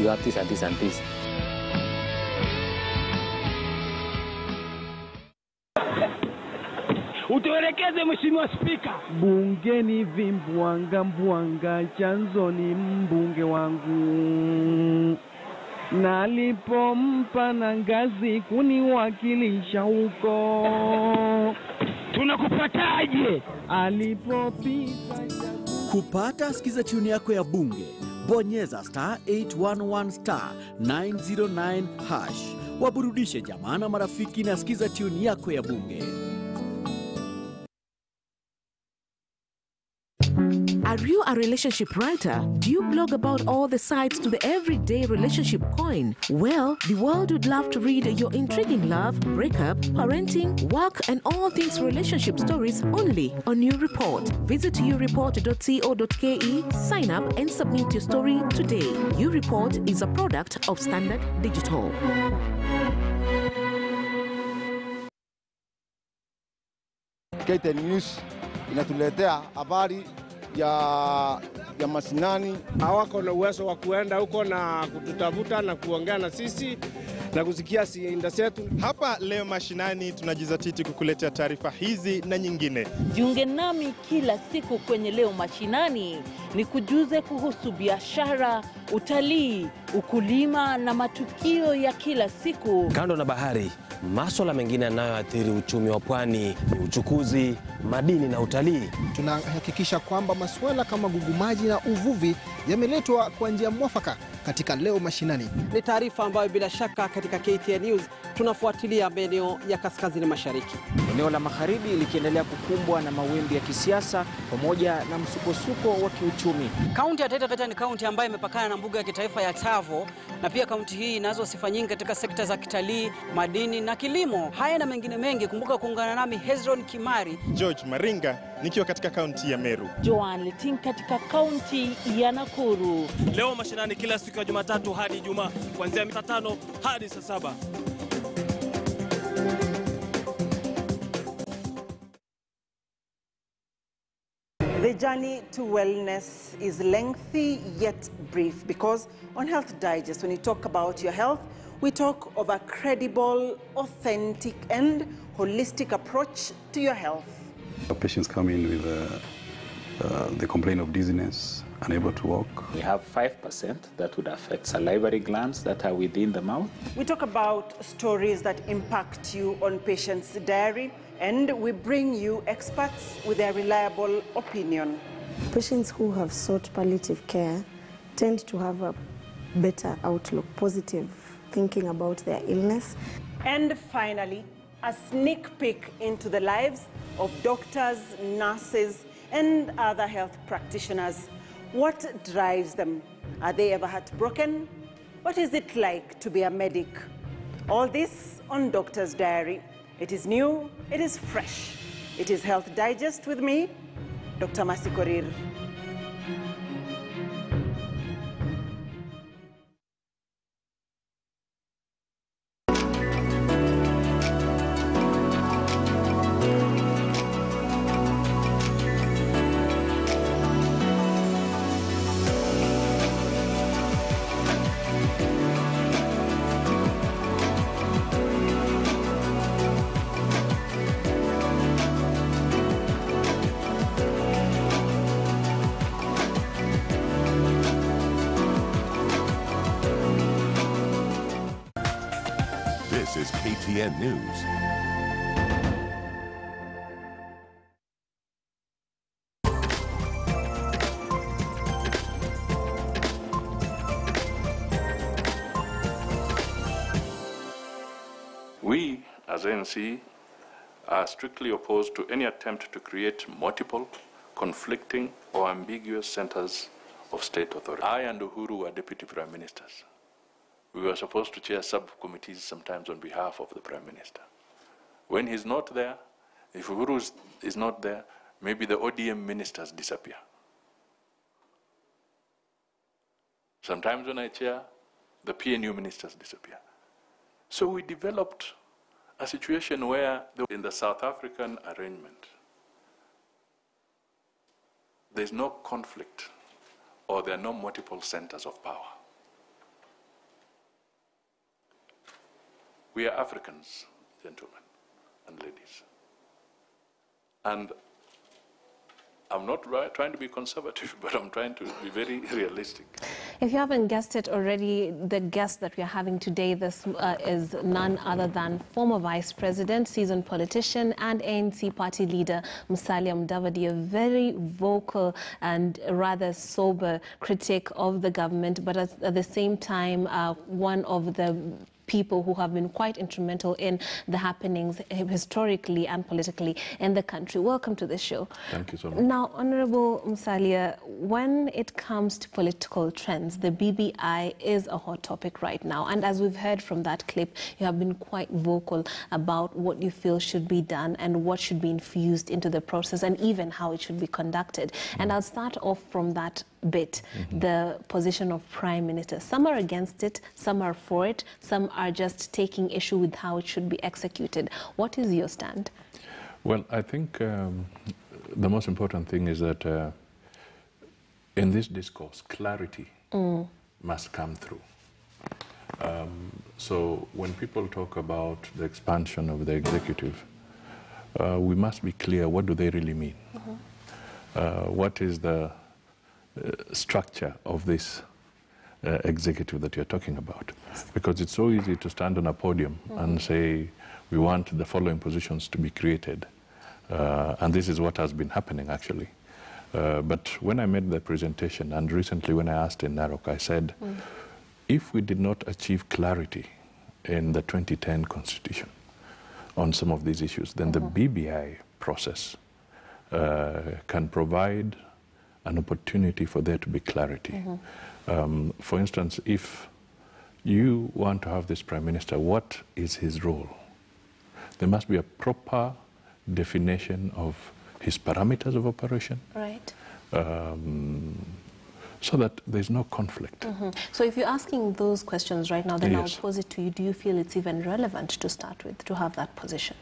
you have this and this and this. Utuelekeze Mheshimiwa Spika. Bungeni vimbwanga mbwanga, chanzo ni mbunge wangu. Nalipompa na ngazi kuniwakilisha huko. Tunakupataje? Alipopita. Kupata sikiza tune yako ya bunge, bonyeza *811*909#. Waburudishe jamaa na marafiki na sikiza tune yako ya bunge. Are you a relationship writer? Do you blog about all the sides to the everyday relationship coin? Well, the world would love to read your intriguing love, breakup, parenting, work, and all things relationship stories only on You Report. Visit youreport.co.ke, sign up, and submit your story today. You Report is a product of Standard Digital. KTN News inatuletea habari ya mashinani. Hawako na uwezo wa kuenda huko na kututafuta na kuongea na sisi na kusikia sinda zetu. Hapa leo mashinani tunajizatiti kukuletea taarifa hizi na nyingine. Jiunge nami kila siku kwenye Leo Mashinani, ni kujuze kuhusu biashara, utalii, ukulima na matukio ya kila siku. Kando na bahari, masuala mengine yanayoathiri uchumi wa pwani ni uchukuzi, madini na utalii. Tunahakikisha kwamba masuala kama gugumaji na uvuvi yameletwa kwa njia mwafaka katika Leo Mashinani. Ni taarifa ambayo bila shaka katika KTN News tunafuatilia maeneo ya kaskazini mashariki. Eneo la magharibi likiendelea kukumbwa na mawimbi ya kisiasa pamoja na msukosuko wa kiuchumi. Kaunti ya Taita Taveta ni kaunti ambayo imepakana na mbuga ya kitaifa ya Tsavo, na pia kaunti hii inazo sifa nyingi katika sekta za kitalii, madini na kilimo. Haya na mengine mengi, kumbuka kuungana nami Hezron Kimari, George Maringa nikiwa katika kaunti ya Meru, Joan Leting katika kaunti ya Nakuru. Leo Mashinani kila siku ya Jumatatu hadi Ijumaa kuanzia saa 5 hadi saa 7. The journey to wellness is lengthy yet brief, because on Health Digest, when you talk about your health, we talk of a credible, authentic and holistic approach to your health. Patients come in with the complaint of dizziness, unable to walk. We have 5% that would affect salivary glands that are within the mouth. We talk about stories that impact you on patients' diary, and we bring you experts with their reliable opinion. Patients who have sought palliative care tend to have a better outlook, positive thinking about their illness. And finally, a sneak peek into the lives of doctors, nurses, and other health practitioners. What drives them? Are they ever heartbroken? What is it like to be a medic? All this on Doctor's Diary. It is new, it is fresh. It is Health Digest with me, Dr. Masi Korir. This is KTN News. We, as ANC, are strictly opposed to any attempt to create multiple, conflicting, or ambiguous centers of state authority. I and Uhuru were deputy prime ministers. We were supposed to chair subcommittees sometimes on behalf of the Prime Minister. When he's not there, if Uhuru is not there, maybe the ODM ministers disappear. Sometimes when I chair, the PNU ministers disappear. So we developed a situation where in the South African arrangement, there's no conflict or there are no multiple centers of power. We are Africans, gentlemen and ladies. And I'm not trying to be conservative, but I'm trying to be very realistic. If you haven't guessed it already, the guest that we are having today is none other than former Vice President, seasoned politician, and ANC party leader Musalia Mudavadi, a very vocal and rather sober critic of the government, but at the same time, one of the people who have been quite instrumental in the happenings historically and politically in the country. Welcome to the show. Thank you so much. Now, Honorable Musalia, when it comes to political trends, the BBI is a hot topic right now. And as we've heard from that clip, you have been quite vocal about what you feel should be done and what should be infused into the process and even how it should be conducted. And I'll start off from that bit, the position of Prime Minister. Some are against it, some are for it, some are just taking issue with how it should be executed. What is your stand? Well, I think the most important thing is that in this discourse, clarity must come through. So when people talk about the expansion of the executive, we must be clear, what do they really mean? What is the structure of this executive that you're talking about? Because it's so easy to stand on a podium and say, we want the following positions to be created. And this is what has been happening, actually. But when I made the presentation, and recently when I asked in Narok, I said, if we did not achieve clarity in the 2010 Constitution on some of these issues, then the BBI process can provide an opportunity for there to be clarity. For instance, if you want to have this Prime Minister, what is his role? There must be a proper definition of his parameters of operation. Right. So that there's no conflict. So if you're asking those questions right now, then Yes. I'll pose it to you. Do you feel it's even relevant to start with, to have that position?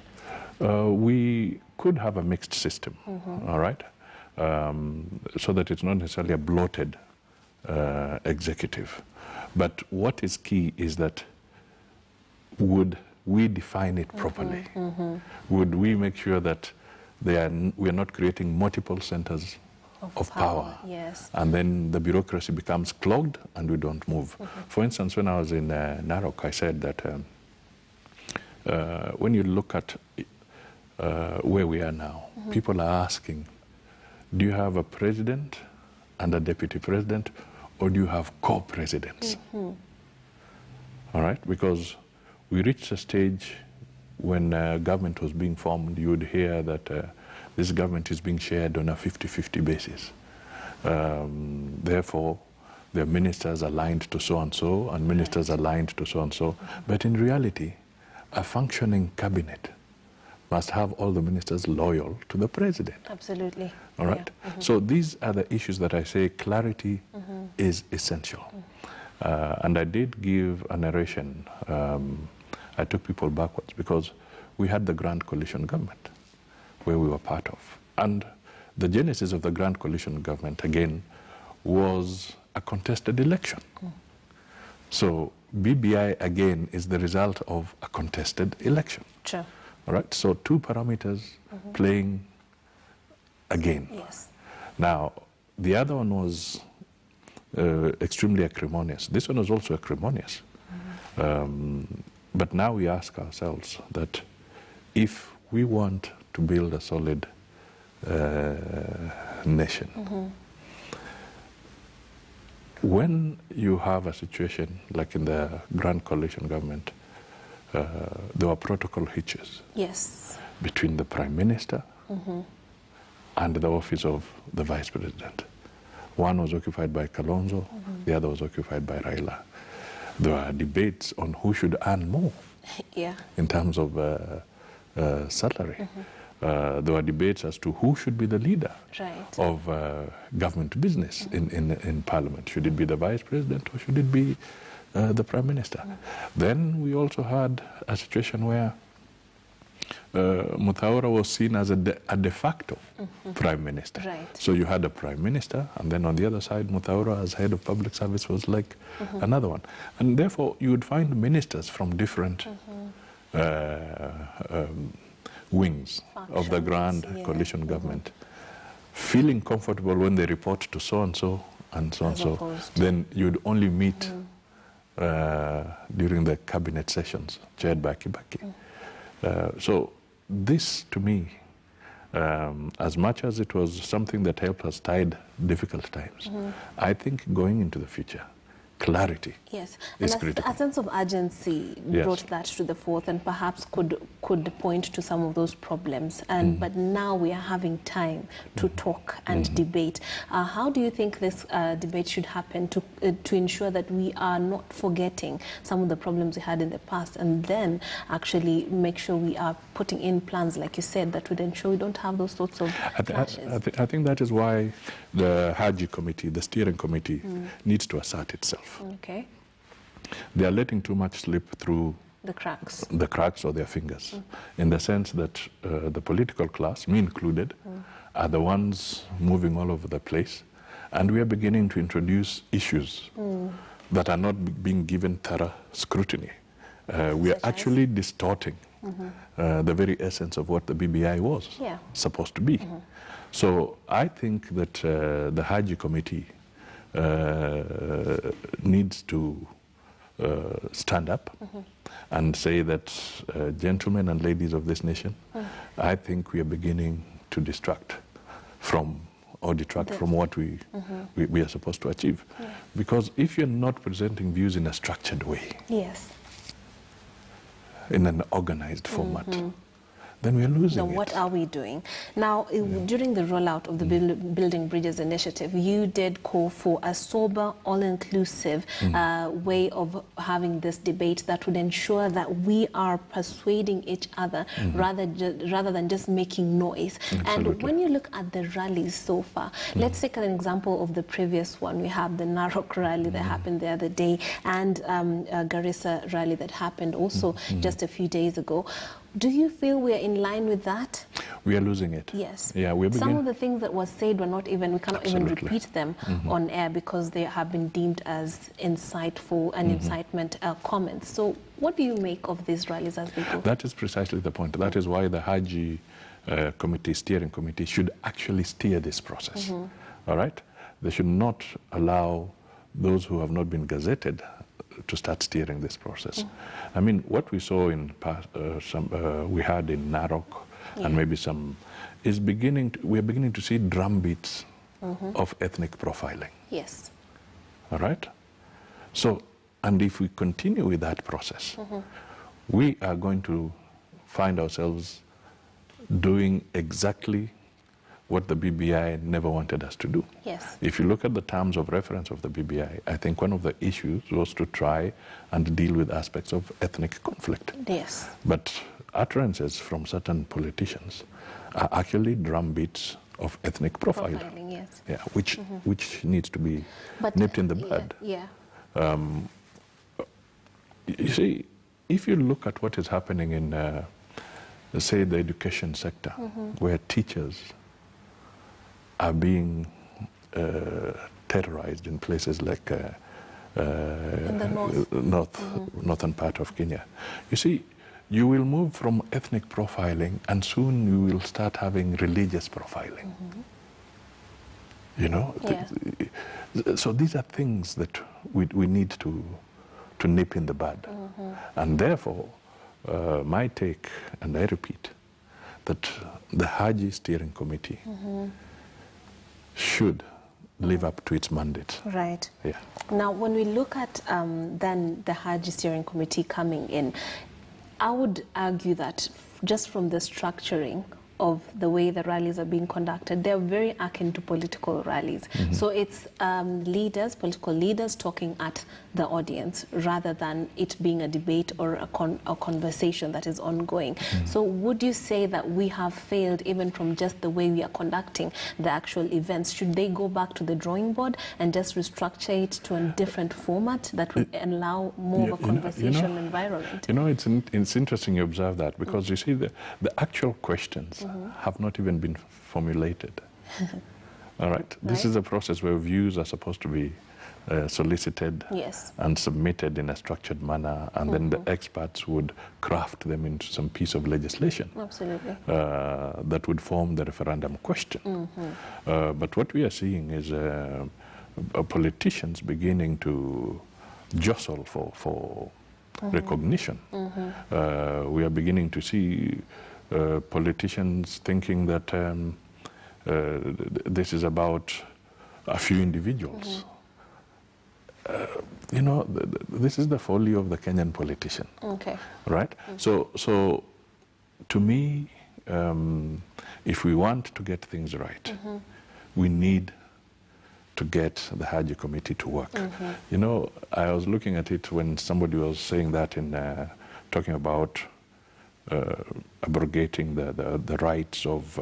We could have a mixed system, all right? So that it's not necessarily a bloated executive. But what is key is that would we define it properly? Would we make sure that we are not creating multiple centers of power? Yes. And then the bureaucracy becomes clogged and we don't move. For instance, when I was in Narok, I said that when you look at where we are now, people are asking, do you have a president and a deputy president, or do you have co-presidents? All right, because we reached a stage when government was being formed, you would hear that this government is being shared on a 50-50 basis. Therefore, there are ministers aligned to so-and-so and ministers aligned to so-and-so. But in reality, a functioning cabinet must have all the ministers loyal to the president. Absolutely. All right? So these are the issues that I say clarity is essential. And I did give a narration. I took people backwards because we had the Grand Coalition government where we were part of. And the genesis of the Grand Coalition government, again, was a contested election. So BBI, again, is the result of a contested election. Sure. All right, so two parameters playing again. Yes. Now, the other one was extremely acrimonious. This one was also acrimonious. But now we ask ourselves that if we want to build a solid nation, when you have a situation like in the Grand Coalition government, there were protocol hitches between the Prime Minister and the office of the Vice President. One was occupied by Kalonzo, the other was occupied by Raila. There were debates on who should earn more in terms of salary. There were debates as to who should be the leader of government business in Parliament. Should it be the Vice President or should it be the Prime Minister? Then we also had a situation where Muthaura was seen as a de facto prime minister. Right. So you had a prime minister, and then on the other side, Muthaura as head of public service was like another one. And therefore, you would find ministers from different wings of the grand coalition government feeling comfortable when they report to so-and-so and so-and-so. Then you'd only meet during the cabinet sessions chaired by Kibaki. So this, to me, as much as it was something that helped us tide difficult times, I think going into the future, clarity is critical. A sense of urgency brought that to the forth, and perhaps could point to some of those problems. And but now we are having time to talk and debate. How do you think this debate should happen to ensure that we are not forgetting some of the problems we had in the past, and then actually make sure we are putting in plans, like you said, that would ensure we don't have those sorts of clashes? I think that is why the Haji committee, the steering committee, needs to assert itself. Okay. They are letting too much slip through the cracks or their fingers, in the sense that the political class, me included, are the ones moving all over the place, and we are beginning to introduce issues that are not being given thorough scrutiny. We are actually distorting the very essence of what the BBI was supposed to be. So I think that the Haji committee needs to stand up and say that, gentlemen and ladies of this nation, I think we are beginning to distract from or detract from what we are supposed to achieve. Because if you're not presenting views in a structured way, in an organized format, then we're losing it. What are we doing? Now, during the rollout of the Building Bridges initiative, you did call for a sober, all-inclusive way of having this debate that would ensure that we are persuading each other rather than just making noise. Absolutely. And when you look at the rallies so far, let's take an example of the previous one. We have the Narok rally that happened the other day, and Garissa rally that happened also just a few days ago. Do you feel we are in line with that? We are losing it. Yes. Yeah, some of the things that were said were not even, we cannot even repeat them on air because they have been deemed as insightful and incitement comments. So what do you make of these rallies as they go? That is precisely the point. That is why the Haji committee, steering committee, should actually steer this process. All right? They should not allow those who have not been gazetted to start steering this process. I mean, what we saw in past, we had in Narok and maybe some, is we're beginning to see drumbeats of ethnic profiling. Yes. All right? So, and if we continue with that process, we are going to find ourselves doing exactly what the BBI never wanted us to do. Yes. If you look at the terms of reference of the BBI, I think one of the issues was to try and deal with aspects of ethnic conflict. Yes. But utterances from certain politicians are actually drumbeats of ethnic profiling. Yes. Yeah, which needs to be nipped in the bud. Yeah. You see, if you look at what is happening in, say, the education sector, where teachers are being terrorized in places like in the northern part of Kenya. You see, you will move from ethnic profiling, and soon you will start having religious profiling. You know? So these are things that we need to nip in the bud. And therefore, my take, and I repeat, that the Haji Steering Committee should live up to its mandate. Right. Yeah. Now, when we look at then the Haji Steering Committee coming in, I would argue that just from the structuring of the way the rallies are being conducted, they're very akin to political rallies. So it's leaders, political leaders talking at the audience rather than it being a debate or a conversation that is ongoing. So would you say that we have failed even from just the way we are conducting the actual events? Should they go back to the drawing board and just restructure it to a different format that would allow more of a conversation environment? You know, it's interesting you observe that, because you see the actual questions have not even been formulated. All right? This is a process where views are supposed to be solicited and submitted in a structured manner, and then the experts would craft them into some piece of legislation that would form the referendum question. But what we are seeing is politicians beginning to jostle for recognition. We are beginning to see politicians thinking that this is about a few individuals. You know, this is the folly of the Kenyan politician. Right? So to me, if we want to get things right, we need to get the Haji Committee to work. You know, I was looking at it when somebody was saying that in talking about abrogating the rights of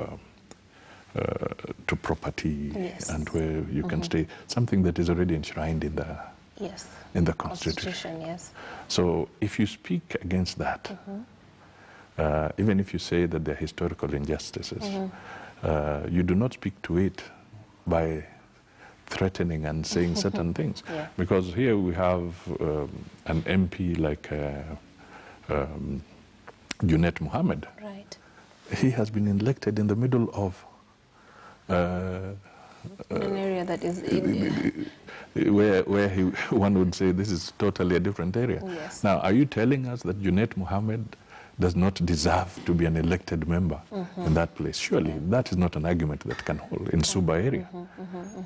to property and where you can stay, something that is already enshrined in the Constitution. So if you speak against that, even if you say that they're historical injustices, you do not speak to it by threatening and saying certain things. Because here we have an MP like Junet Mohammed. He has been elected in the middle of an area that is where one would say this is totally a different area. Now, are you telling us that Junet Mohammed does not deserve to be an elected member in that place? Surely that is not an argument that can hold in Suba area.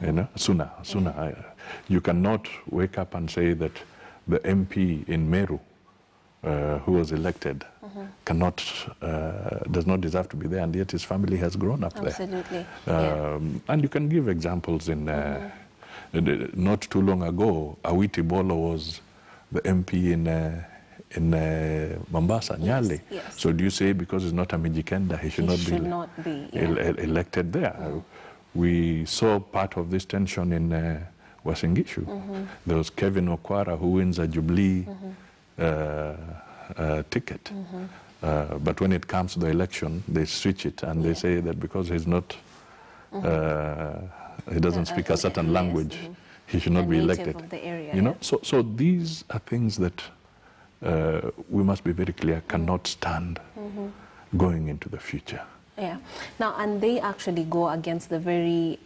You know, Suna. You cannot wake up and say that the MP in Meru who was elected does not deserve to be there, and yet his family has grown up there. And you can give examples in not too long ago, Awiti Bolo was the MP in Mombasa, Nyali. So do you say because he's not a Mijikenda, he should not be elected there? We saw part of this tension in Wasingishu. There was Kevin Okwara who wins a Jubilee ticket. But when it comes to the election, they switch it and they say that because he's not, he doesn't speak a certain language, he should not be elected. You know, so these are things that we must be very clear cannot stand going into the future. Now, and they actually go against the very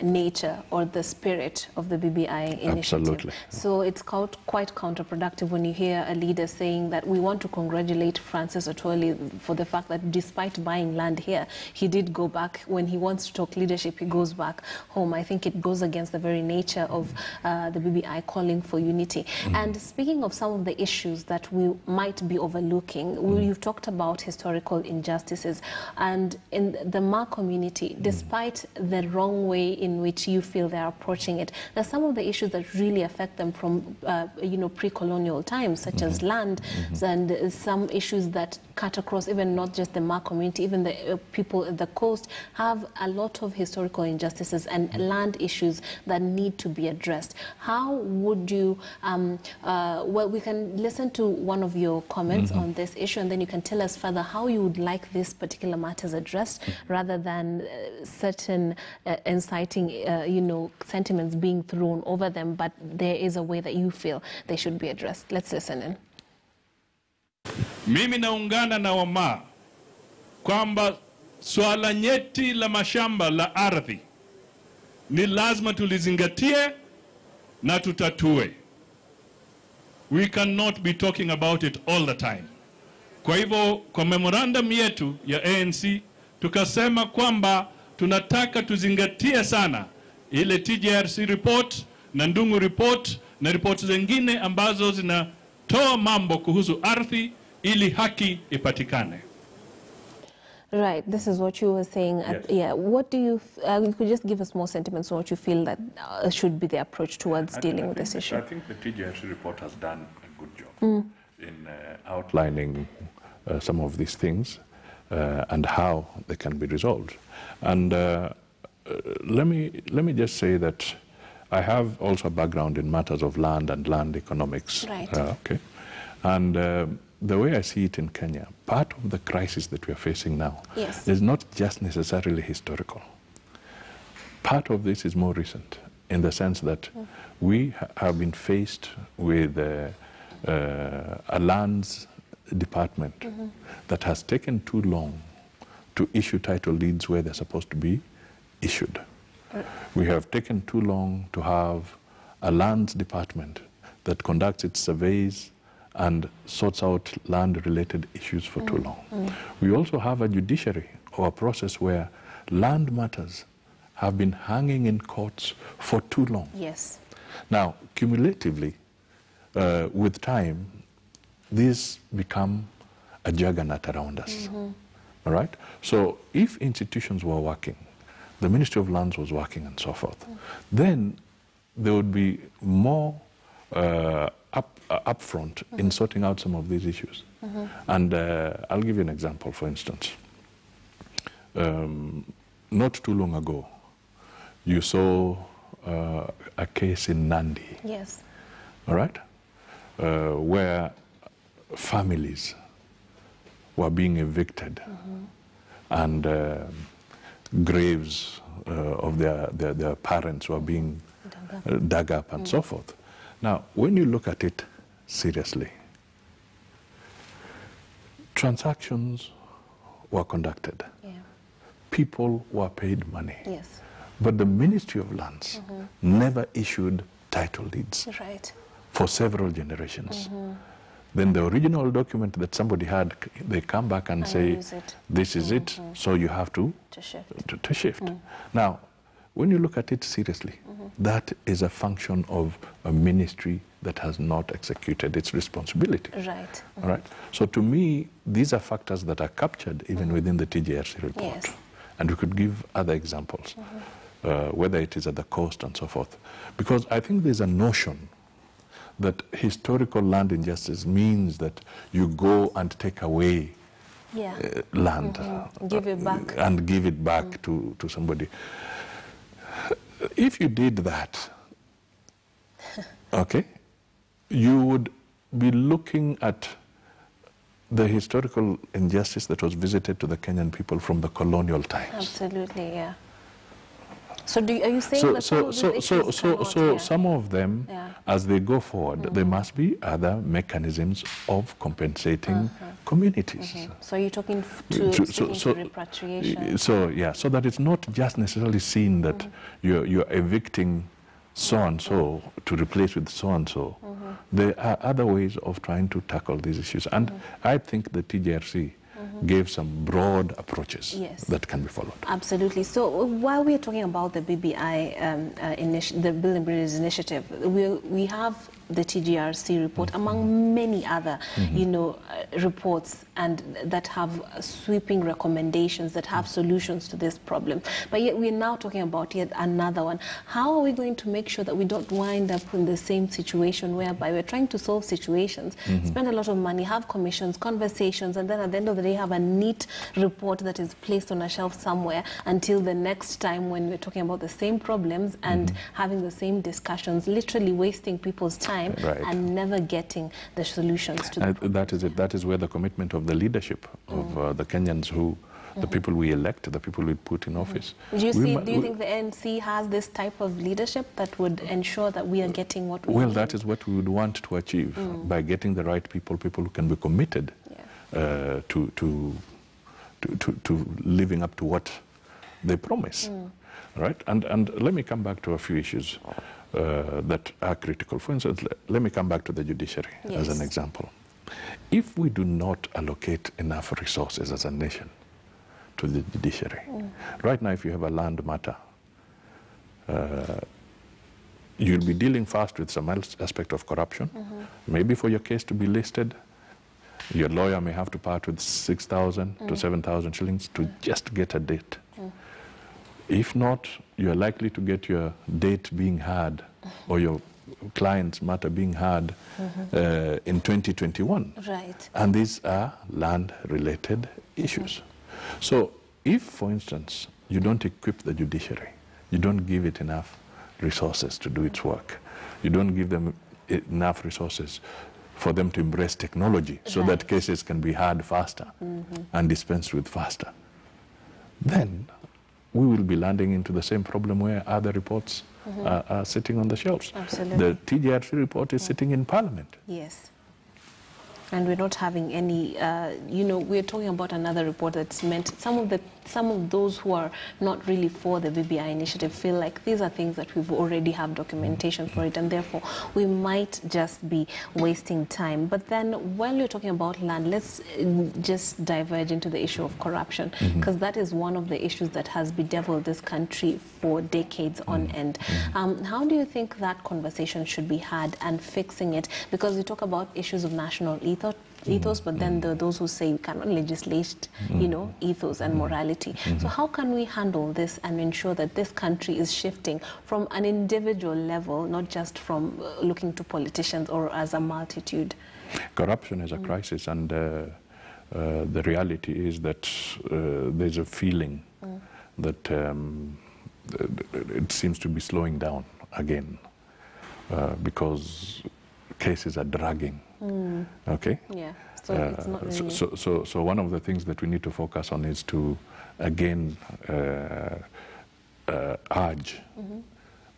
nature or the spirit of the BBI initiative. So it's quite counterproductive when you hear a leader saying that we want to congratulate Francis Atwoli for the fact that despite buying land here, he did go back. When he wants to talk leadership, he goes back home. I think it goes against the very nature of the BBI calling for unity. And speaking of some of the issues that we might be overlooking, you've talked about historical injustices. And in the Ma community, despite the wrong way in which you feel they're approaching it, there's some of the issues that really affect them from, pre-colonial times, such as land, and some issues that cut across even not just the Ma community, even the people at the coast have a lot of historical injustices and land issues that need to be addressed. How would you, well, we can listen to one of your comments on this issue, and then you can tell us further how you would like this particular matters addressed, rather than certain inciting, sentiments being thrown over them, but there is a way that you feel they should be addressed. Let's listen in. Mimi naungana na wama kwamba swala nyeti la mashamba la ardhi ni lazima tulizingatie na tutatue. We cannot be talking about it all the time. Kwa hivyo kwa memorandum yetu ya ANC tukasema kwamba tunataka tuzingatie sana ile TJRC report na Ndungu report na report zingine ambazo zinatoa mambo kuhusu ardhi ili haki ipatikane. Right, this is what you were saying. Yeah, what do you, you could just give us more sentiments on what you feel that should be the approach towards dealing with this issue? I think the TJRC report has done a good job in outlining some of these things and how they can be resolved. And let me just say that I have also a background in matters of land and land economics. Right. Okay. And the way I see it in Kenya, part of the crisis that we are facing now is not just necessarily historical. Part of this is more recent in the sense that we have been faced with a lands department that has taken too long to issue title deeds where they're supposed to be issued. We have taken too long to have a lands department that conducts its surveys and sorts out land-related issues for too long. We also have a judiciary or a process where land matters have been hanging in courts for too long. Yes. Now, cumulatively, with time, these become a juggernaut around us. All right? So if institutions were working, the Ministry of Lands was working and so forth, then there would be more upfront in sorting out some of these issues. And I'll give you an example, for instance. Not too long ago, you saw a case in Nandi. Yes. All right? Where families were being evicted and graves of their parents were being dug up and so forth. Now, when you look at it seriously, transactions were conducted. People were paid money. Yes. But the Ministry of Lands never issued title deeds for several generations. Then the original document that somebody had, they come back and say, this is it, so you have to shift. Now, when you look at it seriously, that is a function of a ministry that has not executed its responsibility. Right. All right? So to me, these are factors that are captured even within the TJRC report. Yes. And we could give other examples, whether it is at the coast and so forth. Because I think there's a notion that historical land injustice means that you go and take away land give it back. and give it back to somebody. If you did that, okay, you would be looking at the historical injustice that was visited to the Kenyan people from the colonial times. Absolutely, yeah. So are you saying that some of these issues cannot, some of them, as they go forward, there must be other mechanisms of compensating communities. So you're talking to repatriation. So that it's not just necessarily seen that you're evicting so-and-so to replace with so-and-so. There are other ways of trying to tackle these issues. And I think the TJRC gave some broad approaches that can be followed. Absolutely. So while we are talking about the BBI, the Building Bridges Initiative, we have the TJRC report, among many other, reports and that have sweeping recommendations that have solutions to this problem. But yet we're now talking about yet another one. How are we going to make sure that we don't wind up in the same situation whereby we're trying to solve situations, spend a lot of money, have commissions, conversations, and then at the end of the day have a neat report that is placed on a shelf somewhere until the next time when we're talking about the same problems and having the same discussions, literally wasting people's time and never getting the solutions to the problem. That is it. That is where the commitment of the leadership of the Kenyans the people we elect, the people we put in office. Do you think the ANC has this type of leadership that would ensure that we are getting what we need? Well, that is what we would want to achieve by getting the right people who can be committed to living up to what they promise. Right? And let me come back to a few issues that are critical. For instance, let me come back to the judiciary as an example. If we do not allocate enough resources as a nation to the judiciary, right now if you have a land matter, you'll be dealing first with some aspect of corruption, maybe for your case to be listed, Your lawyer may have to part with 6,000 to 7,000 shillings to just get a date. If not, you're likely to get your date being heard or your client's matter being heard in 2021. Right. And these are land-related issues. So if, for instance, you don't equip the judiciary, you don't give it enough resources to do its work, you don't give them enough resources for them to embrace technology so that cases can be heard faster and dispensed with faster, then we will be landing into the same problem where other reports are sitting on the shelves. Absolutely. The TGRC report is sitting in Parliament. Yes. And we're not having any, we're talking about another report that's meant, some of those who are not really for the BBI initiative feel like these are things that we've already have documentation for it, and therefore we might just be wasting time. But then while you're talking about land, let's just diverge into the issue of corruption, because that is one of the issues that has bedeviled this country for decades on end. How do you think that conversation should be had and fixing it? Because we talk about issues of national ethos, but then there are those who say we cannot legislate, ethos and morality. So how can we handle this and ensure that this country is shifting from an individual level, not just from looking to politicians or as a multitude? Corruption is a crisis, and the reality is that there's a feeling that it seems to be slowing down again because cases are dragging. Okay? Yeah, so it's not really... So one of the things that we need to focus on is to, again, urge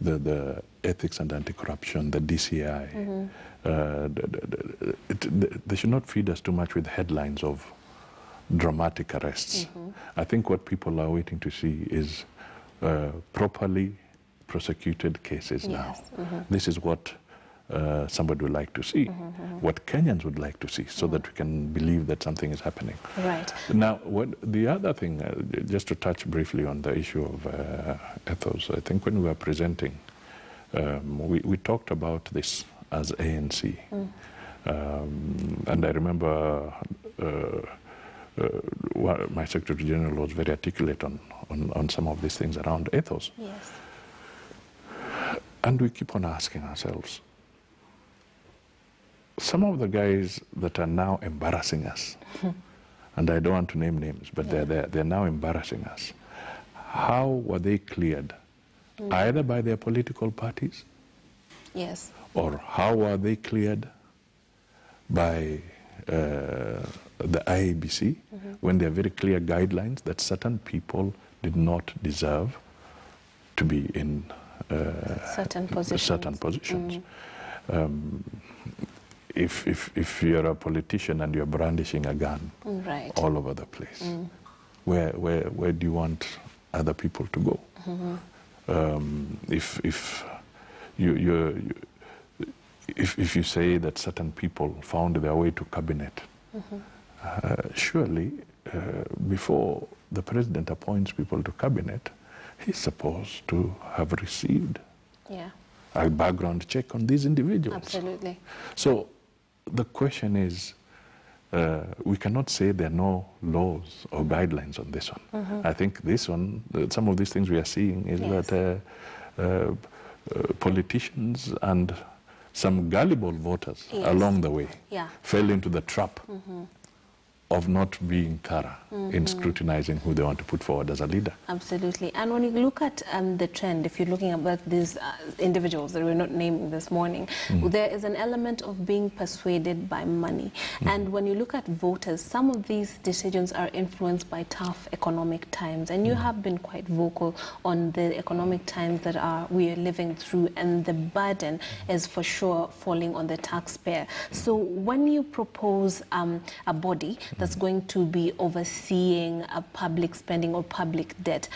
the ethics and anti-corruption, the DCI. They should not feed us too much with headlines of dramatic arrests. I think what people are waiting to see is properly prosecuted cases now. This is what somebody would like to see, what Kenyans would like to see, so that we can believe that something is happening. Right. Now, the other thing, just to touch briefly on the issue of ethos, I think when we were presenting, we talked about this as ANC. And I remember my Secretary General was very articulate on some of these things around ethos. Yes. And we keep on asking ourselves, some of the guys that are now embarrassing us, and I don't want to name names, but they're now embarrassing us, how were they cleared? Either by their political parties, yes, or how were they cleared by the IEBC when there are very clear guidelines that certain people did not deserve to be in certain positions. If you're a politician and you're brandishing a gun all over the place, where do you want other people to go? If you say that certain people found their way to cabinet, surely before the president appoints people to cabinet, he's supposed to have received a background check on these individuals. Absolutely. So the question is, we cannot say there are no laws or guidelines on this one. I think this one, some of these things we are seeing is that politicians and some gullible voters along the way fell into the trap of not being thorough in scrutinizing who they want to put forward as a leader. Absolutely. And when you look at the trend, if you're looking at these individuals that we're not naming this morning, there is an element of being persuaded by money. And when you look at voters, some of these decisions are influenced by tough economic times. And you have been quite vocal on the economic times that we are living through, and the burden is for sure falling on the taxpayer. So when you propose a body that's going to be overseeing public spending or public debt,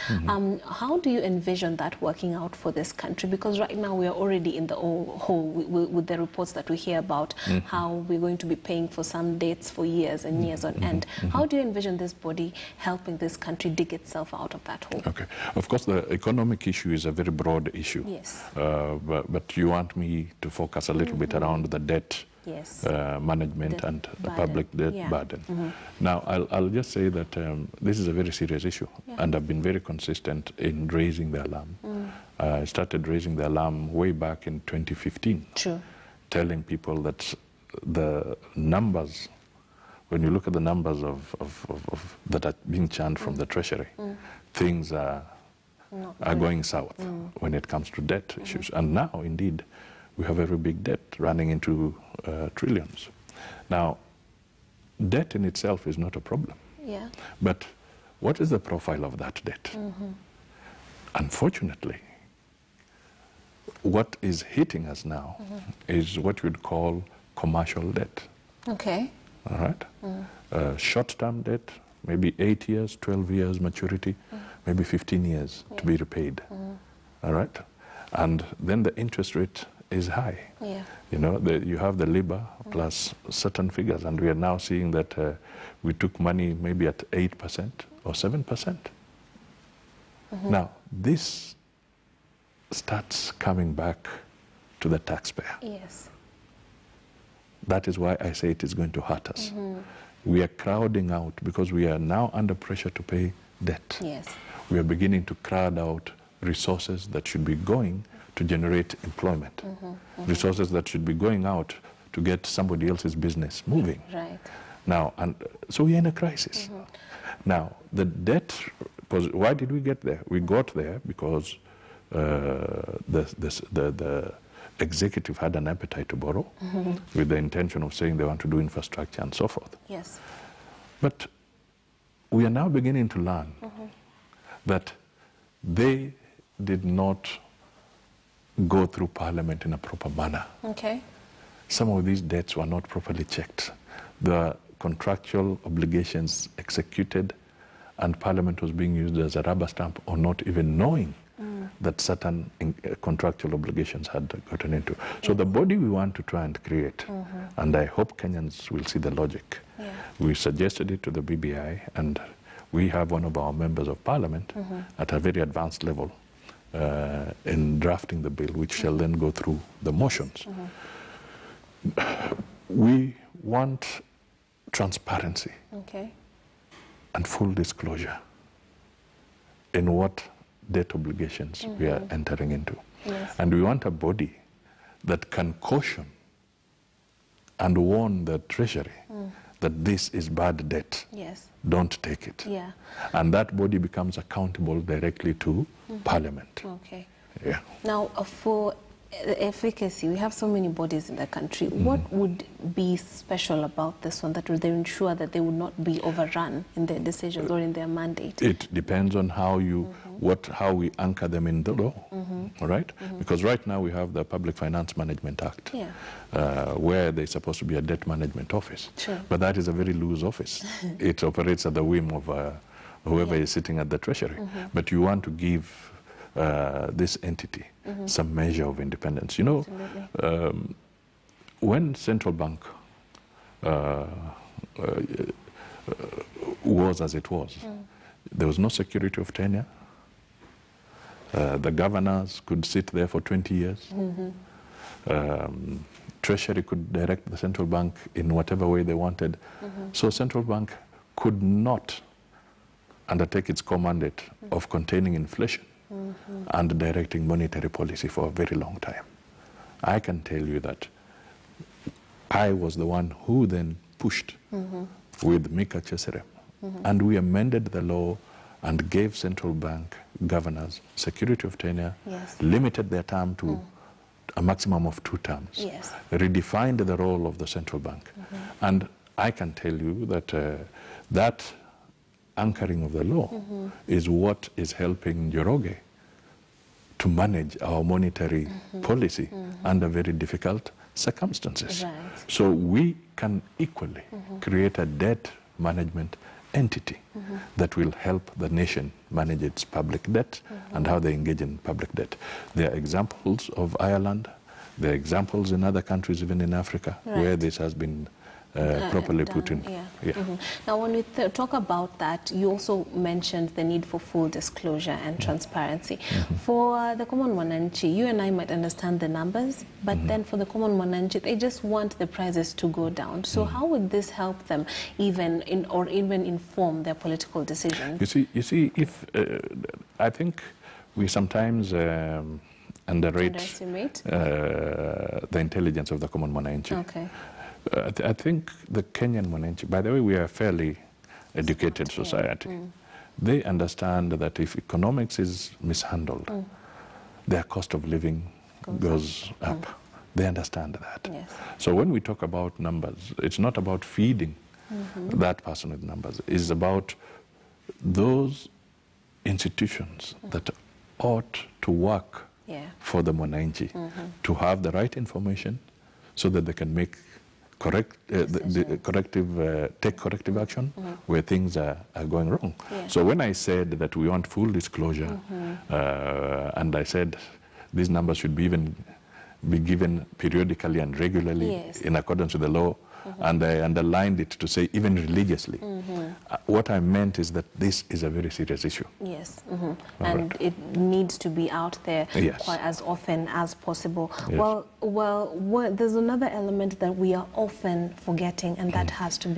how do you envision that working out for this country? Because right now we are already in the hole with the reports that we hear about how we're going to be paying for some debts for years and years on end. How do you envision this body helping this country dig itself out of that hole? Okay. Of course, the economic issue is a very broad issue. Yes. But you want me to focus a little bit around the debt Yes. management Debt and burden. public debt Yeah. burden. Now, I'll just say that this is a very serious issue, and I've been very consistent in raising the alarm. I started raising the alarm way back in 2015, telling people that the numbers, when you look at the numbers of that are being churned from the Treasury, things are going south when it comes to debt issues. And now, indeed, we have a very big debt running into trillions. Now, debt in itself is not a problem. Yeah. But what is the profile of that debt? Unfortunately, what is hitting us now is what you'd call commercial debt. Okay. All right? Short-term debt, maybe 8 years, 12 years maturity, maybe 15 years to be repaid. All right? And then the interest rate is high. Yeah. You know, you have the LIBOR plus certain figures, and we are now seeing that we took money maybe at 8% or 7%. Now, this starts coming back to the taxpayer. Yes. That is why I say it is going to hurt us. We are crowding out because we are now under pressure to pay debt. Yes. We are beginning to crowd out resources that should be going to generate employment. Resources that should be going out to get somebody else's business moving. Right. Now, and so we are in a crisis. Now, the debt, why did we get there? We got there because the executive had an appetite to borrow with the intention of saying they want to do infrastructure and so forth. Yes. But we are now beginning to learn that they did not go through Parliament in a proper manner. Okay. Some of these debts were not properly checked. The contractual obligations executed, and Parliament was being used as a rubber stamp, or not even knowing that certain contractual obligations had gotten into. So the body we want to try and create, and I hope Kenyans will see the logic. We suggested it to the BBI, and we have one of our members of Parliament at a very advanced level in drafting the bill, which shall then go through the motions. We want transparency and full disclosure in what debt obligations we are entering into. Yes. And we want a body that can caution and warn the Treasury that this is bad debt. Yes. Don't take it. Yeah. And that body becomes accountable directly to Parliament. Okay. Yeah. Now, for efficacy, we have so many bodies in the country. What would be special about this one that would ensure that they would not be overrun in their decisions or in their mandate? It depends on how you, how we anchor them in the law, all right? Because right now we have the Public Finance Management Act, where there's supposed to be a debt management office. Sure. But that is a very loose office. It operates at the whim of whoever is sitting at the Treasury. But you want to give this entity some measure of independence. You know, when central bank was as it was, there was no security of tenure. The governors could sit there for 20 years. Treasury could direct the central bank in whatever way they wanted. So central bank could not undertake its core mandate of containing inflation and directing monetary policy for a very long time. I can tell you that I was the one who then pushed with Mika Cheserem, and we amended the law and gave central bank governors security of tenure, limited their term to a maximum of 2 terms, redefined the role of the central bank. And I can tell you that that anchoring of the law is what is helping Njoroge to manage our monetary policy under very difficult circumstances. Right. So we can equally create a debt management entity that will help the nation manage its public debt and how they engage in public debt. There are examples of Ireland, there are examples in other countries, even in Africa, where this has been properly put in. Yeah. Now, when we talk about that, you also mentioned the need for full disclosure and transparency. For the common wananchi, you and I might understand the numbers, but then for the common wananchi, they just want the prices to go down. So how would this help them even inform their political decisions? You see, if I think we sometimes underestimate the intelligence of the common wananchi. Okay. I think the Kenyan wananchi, by the way, we are a fairly educated society. They understand that if economics is mishandled, their cost of living goes up. They understand that. Yes. So when we talk about numbers, it's not about feeding that person with numbers. It's about those institutions that ought to work for the mwananchi to have the right information so that they can make take corrective action where things are going wrong. So when I said that we want full disclosure, and I said these numbers should be given periodically and regularly in accordance with the law, and I underlined it to say even religiously. What I meant is that this is a very serious issue. Yes, and it needs to be out there quite as often as possible. Yes. Well, there's another element that we are often forgetting, and that has to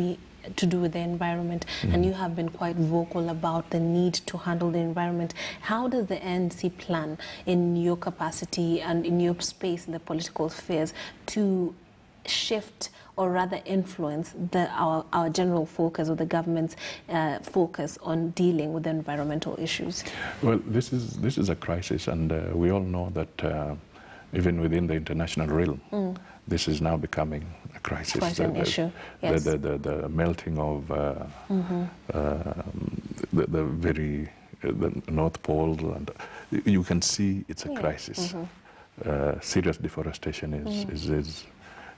do with the environment, and you have been quite vocal about the need to handle the environment. How does the ANC plan in your capacity and in your space in the political spheres to shift or rather influence our general focus or the government's focus on dealing with the environmental issues? Well, this is a crisis, and we all know that even within the international realm, this is now becoming a crisis. Quite an issue, yes. The melting of the North Pole, and you can see it's a crisis. Serious deforestation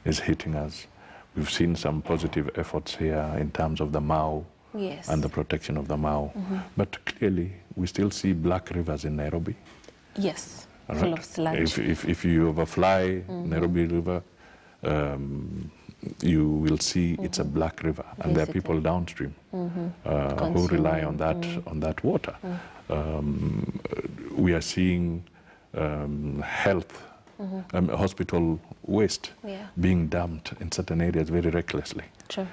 is hitting us. We've seen some positive efforts here in terms of the Mau and the protection of the Mau. But clearly, we still see black rivers in Nairobi. Yes, full of sludge. If you overfly Nairobi River, you will see it's a black river, and there are people downstream who rely on that water. We are seeing health hospital waste being dumped in certain areas very recklessly. True.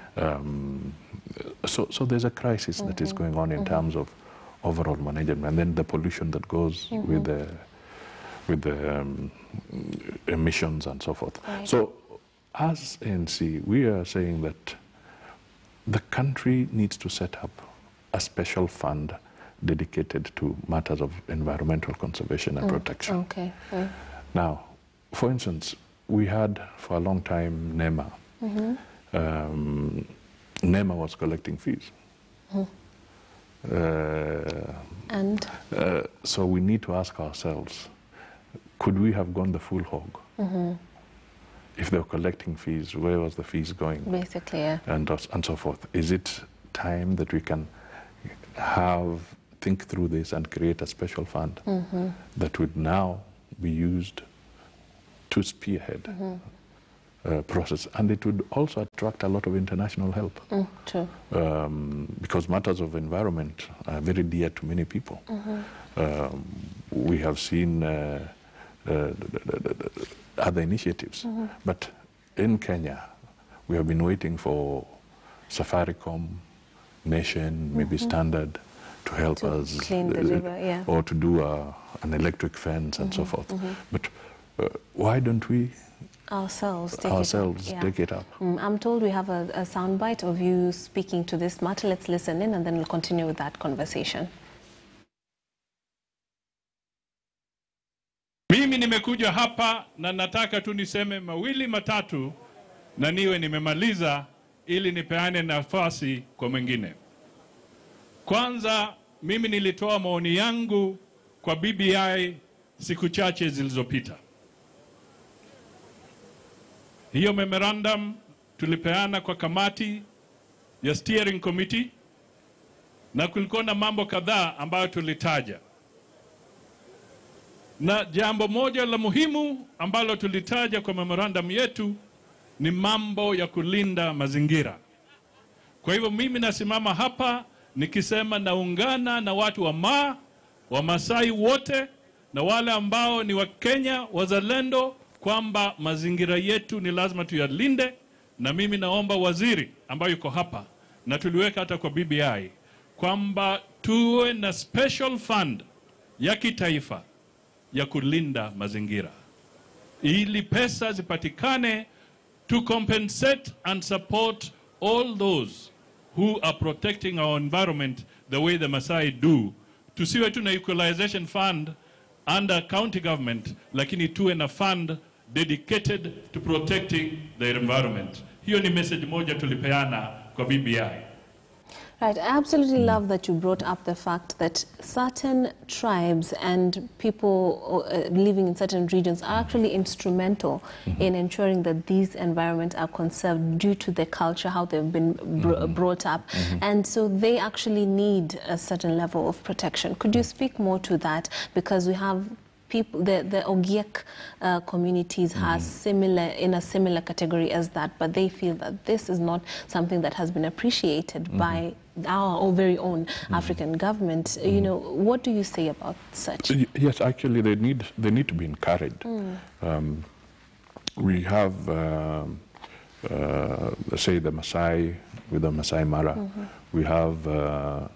So there's a crisis that is going on in terms of overall management, and then the pollution that goes with the emissions and so forth. Right. So as ANC, we are saying that the country needs to set up a special fund dedicated to matters of environmental conservation and protection. Okay. Now, for instance, we had for a long time NEMA. NEMA was collecting fees. So we need to ask ourselves, could we have gone the full hog? If they were collecting fees, where was the fees going? Basically, yeah. And so forth. Is it time that we can think through this and create a special fund that would now be used to spearhead process, and it would also attract a lot of international help. True. Because matters of environment are very dear to many people. We have seen other initiatives, but in Kenya, we have been waiting for Safaricom, Nation, maybe Standard, to help us clean the river, or to do an electric fence and so forth. But why don't we ourselves take it up? I'm told we have a soundbite of you speaking to this matter. Let's listen in, and then we'll continue with that conversation. Mimi nimekuja hapa na nataka tu niseme mawili matatu na niwe nimemaliza, ili nipeane nafasi kwa mwingine. Kwanza, mimi nilitoa maoni yangu kwa BBI siku chache zilizopita. Hiyo memorandum tulipeana kwa kamati ya steering committee, na kulikuwa na mambo kadhaa ambayo tulitaja. Na jambo moja la muhimu ambalo tulitaja kwa memorandum yetu ni mambo ya kulinda mazingira. Kwa hivyo mimi nasimama hapa nikisema naungana na watu wa Maa, wa Masai wote na wale ambao ni wa Kenya wazalendo kwamba mazingira yetu ni lazima tuyalinde, na mimi naomba waziri ambayo yuko hapa na tuliweka hata kwa BBI kwamba tuwe na special fund ya kitaifa ya kulinda mazingira, ili pesa zipatikane to compensate and support all those who are protecting our environment the way the Maasai do. Tusiwe tu na equalization fund under county government, lakini tuwe na fund dedicated to protecting the environment. Hiyo ni message moja tulipeana kwa BBI. Right, I absolutely love that you brought up the fact that certain tribes and people living in certain regions are actually instrumental in ensuring that these environments are conserved due to the culture, how they've been brought up. And so they actually need a certain level of protection. Could you speak more to that? Because we have people, the Ogiek communities has in a similar category as that, but they feel that this is not something that has been appreciated by our very own African government. You know, what do you say about such? Yes, actually, they need to be encouraged. We have, say, the Maasai with the Maasai Mara. We have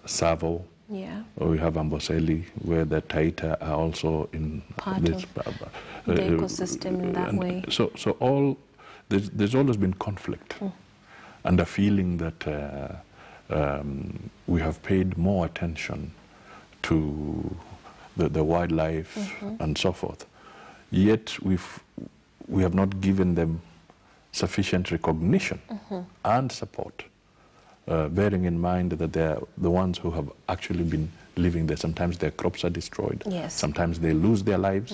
Savo. Yeah. We have Amboseli, where the Taita are also in part this, of the ecosystem in that way. So there's always been conflict and a feeling that we have paid more attention to the wildlife and so forth. Yet we have not given them sufficient recognition and support. Bearing in mind that they're the ones who have actually been living there. Sometimes their crops are destroyed. Yes. Sometimes they lose their lives.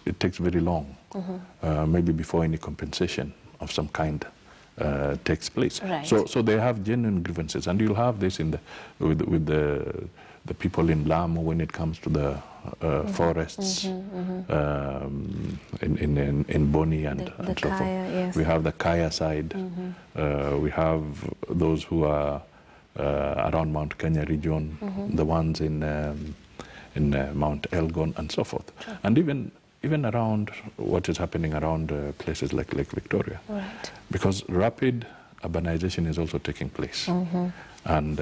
It takes very long, maybe before any compensation of some kind takes place. Right. So they have genuine grievances, and you'll have this with the people in Lamu when it comes to the forests in Boni and so forth. Yes. We have the Kaya side. We have those who are around Mount Kenya region, the ones in Mount Elgon and so forth. And even around what is happening around places like Lake Victoria. Right. Because rapid urbanization is also taking place. And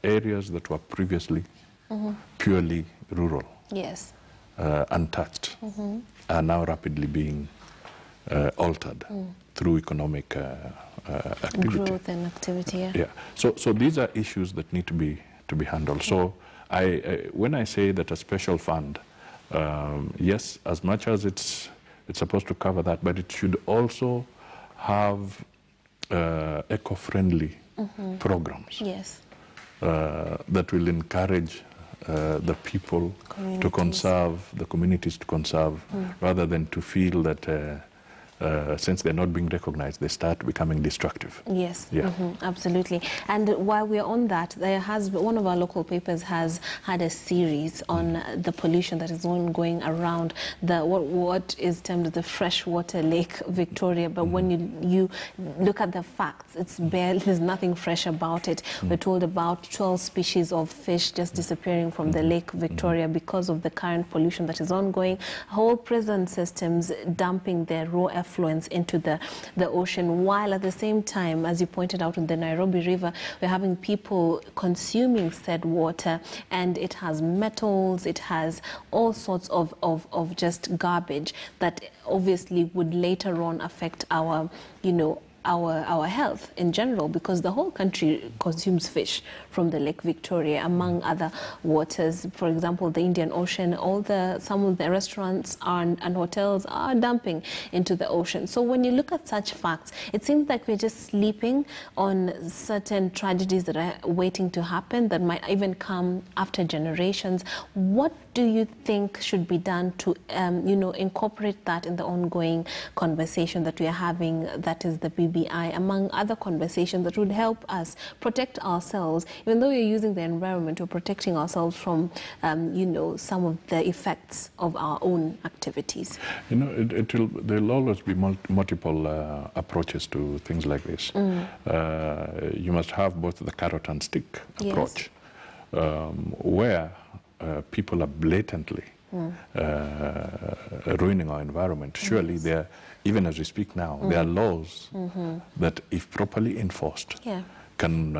areas that were previously purely rural, yes, untouched, are now rapidly being altered through economic activity. Growth and activity, Yeah. So these are issues that need to be handled. So when I say that a special fund, yes, as much as it's supposed to cover that, but it should also have eco-friendly programs. Yes. That will encourage the people to conserve, the communities to conserve, rather than to feel that since they're not being recognized, they start becoming destructive. Yes, Yeah. Absolutely. And while we're on that, one of our local papers has had a series on the pollution that is ongoing around what is termed the freshwater Lake Victoria. But when you look at the facts, there's nothing fresh about it. We're told about 12 species of fish just disappearing from the Lake Victoria because of the current pollution that is ongoing. Whole prison systems dumping their raw effluents into the ocean, while at the same time, as you pointed out, in the Nairobi River, we're having people consuming said water, and it has metals, it has all sorts of just garbage that obviously would later on affect our, our health in general, because the whole country consumes fish from the Lake Victoria, among other waters. For example, the Indian Ocean, some of the restaurants and hotels are dumping into the ocean. So when you look at such facts, it seems like we're just sleeping on certain tragedies that are waiting to happen, that might even come after generations. What do you think should be done to, incorporate that in the ongoing conversation that we are having, that is the BBI, among other conversations that would help us protect ourselves. Even though you're using the environment, we're protecting ourselves from, you know, some of the effects of our own activities. You know, there'll always be multiple approaches to things like this. You must have both the carrot and stick approach, where people are blatantly ruining our environment. Surely there, even as we speak now, there are laws that, if properly enforced, can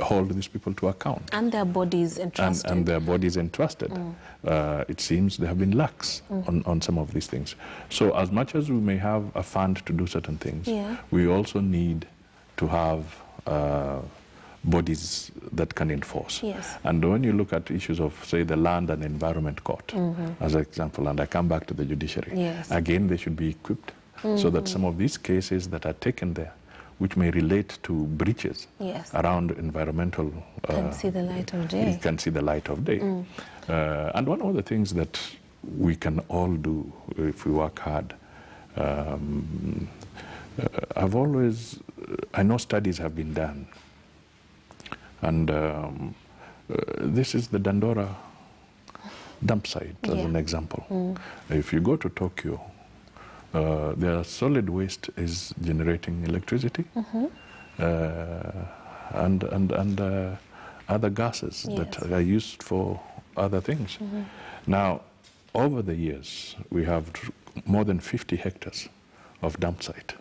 hold these people to account. And their bodies entrusted. And their bodies entrusted. It seems they have been lax on some of these things. So as much as we may have a fund to do certain things, we also need to have bodies that can enforce. And when you look at issues of, say, the Land and Environment Court, as an example, and I come back to the judiciary, again, they should be equipped so that some of these cases that are taken there, which may relate to breaches around environmental... can see the light of day. Can see the light of day. And one of the things that we can all do if we work hard, I know studies have been done, and this is the Dandora dump site as an example. If you go to Tokyo, their solid waste is generating electricity and other gases that are used for other things. Now, over the years, we have more than 50 hectares of dump site.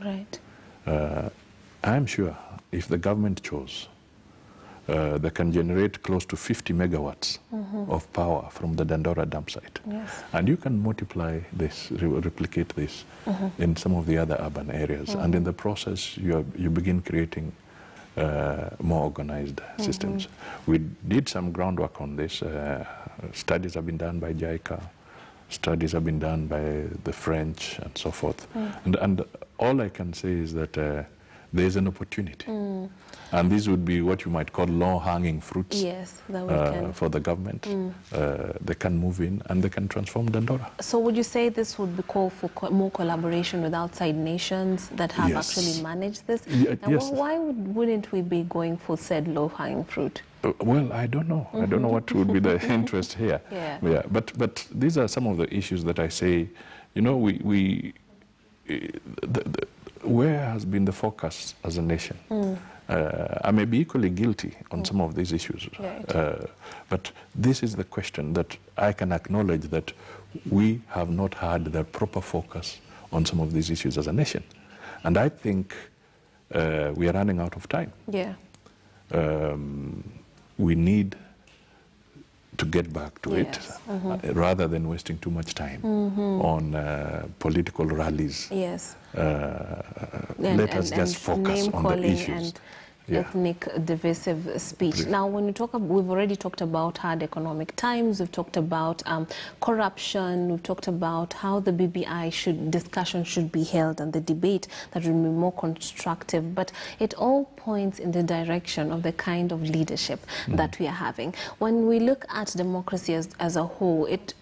I'm sure if the government chose, they can generate close to 50 megawatts of power from the Dandora dump site. And you can multiply this, replicate this in some of the other urban areas. And in the process, you begin creating more organized systems. We did some groundwork on this. Studies have been done by JICA. Studies have been done by the French and so forth. And all I can say is that there is an opportunity. And these would be what you might call low-hanging fruits for the government. They can move in and they can transform Dandora. So would you say this would be called for more collaboration with outside nations that have actually managed this? Why wouldn't we be going for said low-hanging fruit? Well, I don't know. I don't know what would be the interest here. But these are some of the issues that I say, you know, where has been the focus as a nation? I may be equally guilty on some of these issues, but this is the question that I can acknowledge, that we have not had the proper focus on some of these issues as a nation. And I think we are running out of time. We need to get back to it rather than wasting too much time on political rallies. Let us just focus on the issues. Ethnic divisive speech. Now, when we talk, we've already talked about hard economic times. We've talked about corruption. We've talked about how the BBI discussion should be held, and the debate that will be more constructive. But it all points in the direction of the kind of leadership that we are having. When we look at democracy as a whole, it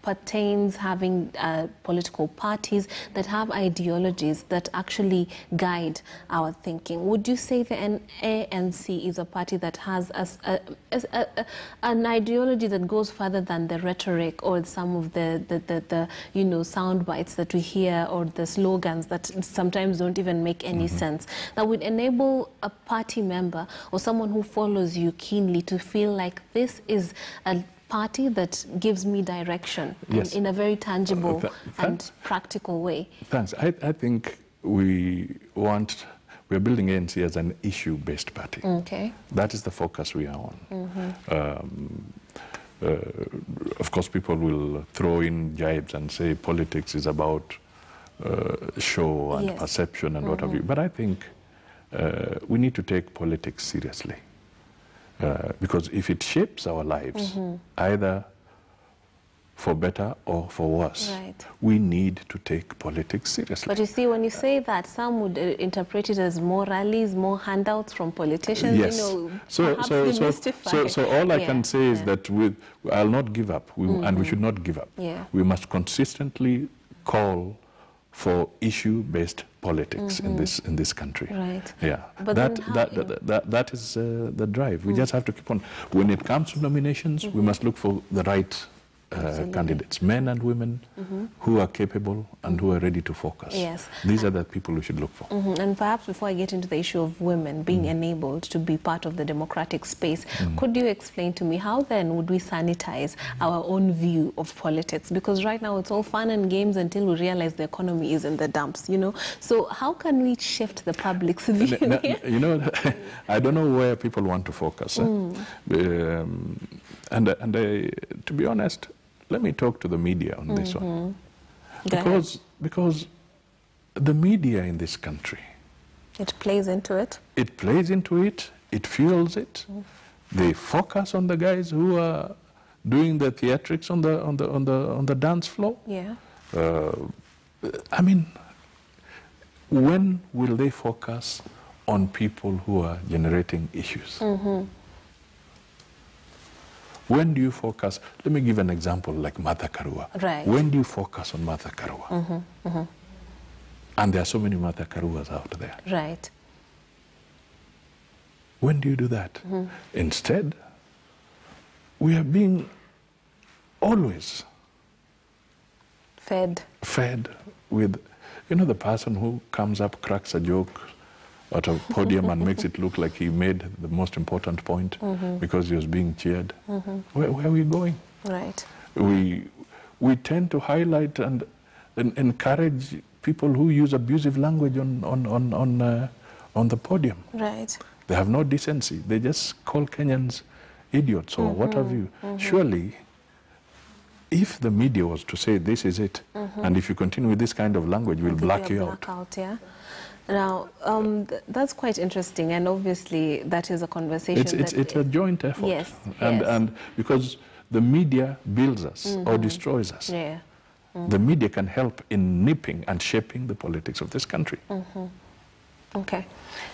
pertains having political parties that have ideologies that actually guide our thinking. Would you say that an ANC is a party that has an ideology that goes further than the rhetoric or some of the you know, sound bites that we hear, or the slogans that sometimes don't even make any sense, that would enable a party member or someone who follows you keenly to feel like this is a party that gives me direction in a very tangible and practical way? Thanks. I think we're building ANC as an issue-based party. That is the focus we are on. Of course, people will throw in jibes and say politics is about show and perception and what have you. But I think we need to take politics seriously. Because if it shapes our lives, either for better or for worse, we need to take politics seriously. But you see, when you say that, some would interpret it as more rallies, more handouts from politicians. You know, so all I can say is that I'll not give up, and we should not give up. We must consistently call for issue-based politics in this country. Right. Yeah. But that is the drive. We just have to keep on. When it comes to nominations, we must look for the right candidates, men and women who are capable and who are ready to focus. Yes. These are the people we should look for. And perhaps before I get into the issue of women being enabled to be part of the democratic space, could you explain to me how then would we sanitize our own view of politics? Because right now it's all fun and games until we realize the economy is in the dumps, you know? So how can we shift the public's view? You know, I don't know where people want to focus. To be honest, let me talk to the media on this one. Because the media in this country, it plays into it. It plays into it. It fuels it. They focus on the guys who are doing the theatrics on the dance floor. Yeah. I mean, when will they focus on people who are generating issues? When do you focus? Let me give an example like Martha Karua. Right. When do you focus on Martha Karua? And there are so many Martha Karuas out there. Right. When do you do that? Instead, we are being always fed with, you know, the person who comes up, cracks a joke at a podium and makes it look like he made the most important point because he was being cheered. Where are we going? Right. We tend to highlight and encourage people who use abusive language on the podium. Right. They have no decency. They just call Kenyans idiots or what have you. Surely, if the media was to say this is it, and if you continue with this kind of language, we'll black you out. Yeah. Now, that's quite interesting, and obviously that is a conversation. It's a joint effort. Yes. And because the media builds us or destroys us. Yeah. The media can help in nipping and shaping the politics of this country. Okay.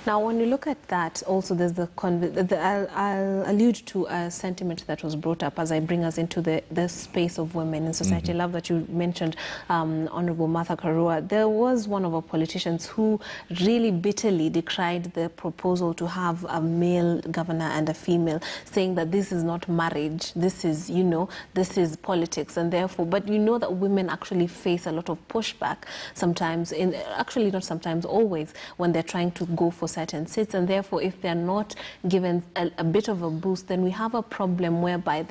Now, when you look at that, also there's I'll allude to a sentiment that was brought up as I bring us into the space of women in society. I love that you mentioned Honorable Martha Karua. There was one of our politicians who really bitterly decried the proposal to have a male governor and a female, saying that this is not marriage, this is, you know, this is politics, and therefore, but you know that women actually face a lot of pushback sometimes, actually not sometimes, always, when they're trying to go for certain seats, and therefore if they're not given a bit of a boost, then we have a problem whereby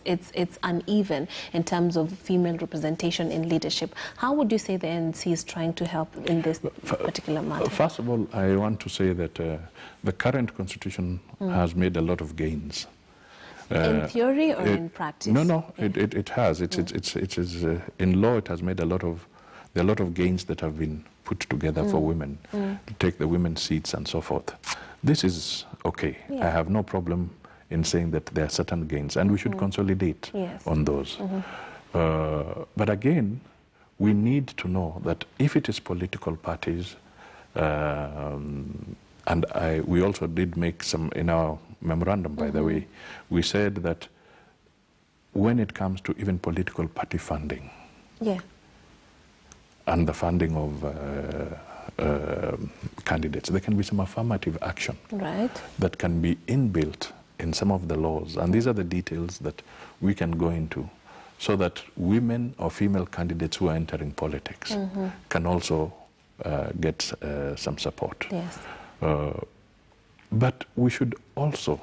it's uneven in terms of female representation in leadership. How would you say the ANC is trying to help in this particular matter? First of all, I want to say that the current constitution has made a lot of gains. In theory or in practice? No, it has. It is in law. It has made there are a lot of gains that have been put together for women to take the women's seats and so forth. This is okay. I have no problem in saying that there are certain gains, and we should consolidate on those. But again, we need to know that if it is political parties, and we also did make some in our memorandum, by the way, we said that when it comes to even political party funding, and the funding of candidates, there can be some affirmative action that can be inbuilt in some of the laws. And these are the details that we can go into so that women or female candidates who are entering politics can also get some support. Yes. But we should also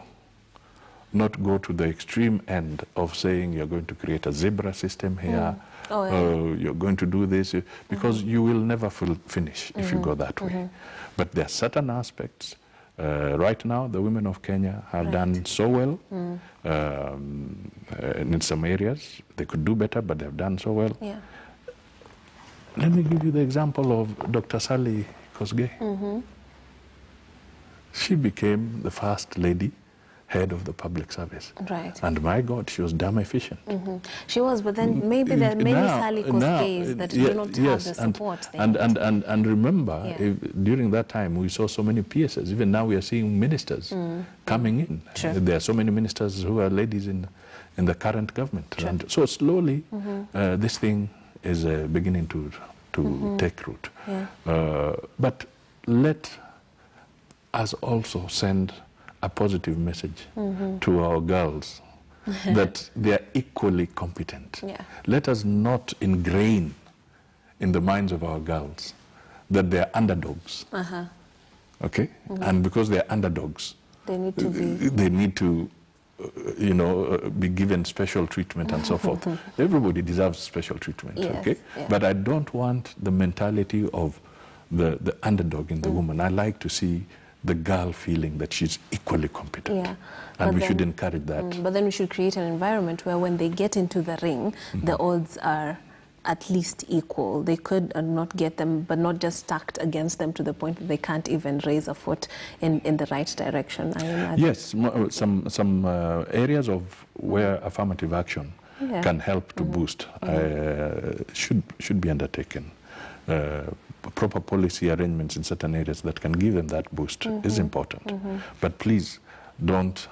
not go to the extreme end of saying you're going to create a zebra system here, you're going to do this, because you will never finish if you go that way. But there are certain aspects. Right now, the women of Kenya have done so well in some areas. They could do better, but they've done so well. Let me give you the example of Dr. Sally Kosgei. She became the first lady head of the public service. And my God, she was damn efficient. She was, but then maybe there are many Sally Kosgeis that do not have the support. And remember, during that time, we saw so many PSs. Even now, we are seeing ministers coming in. There are so many ministers who are ladies in the current government. And so slowly, this thing is beginning to to take root. Yeah. But let us also send a positive message to our girls that they are equally competent. Yeah. Let us not ingrain in the minds of our girls that they are underdogs. Okay? And because they are underdogs, they need to be... They need to be given special treatment and so forth. Everybody deserves special treatment, Yes, okay? yeah. But I don't want the mentality of the underdog in the woman. I like to see the girl feeling that she's equally competent. Yeah. And we should encourage that. But then we should create an environment where when they get into the ring, the odds are at least equal. They could not get them, but not just stacked against them to the point that they can't even raise a foot in the right direction, I imagine. Yes, some areas of where affirmative action can help to boost should be undertaken. Proper policy arrangements in certain areas that can give them that boost is important. But please don't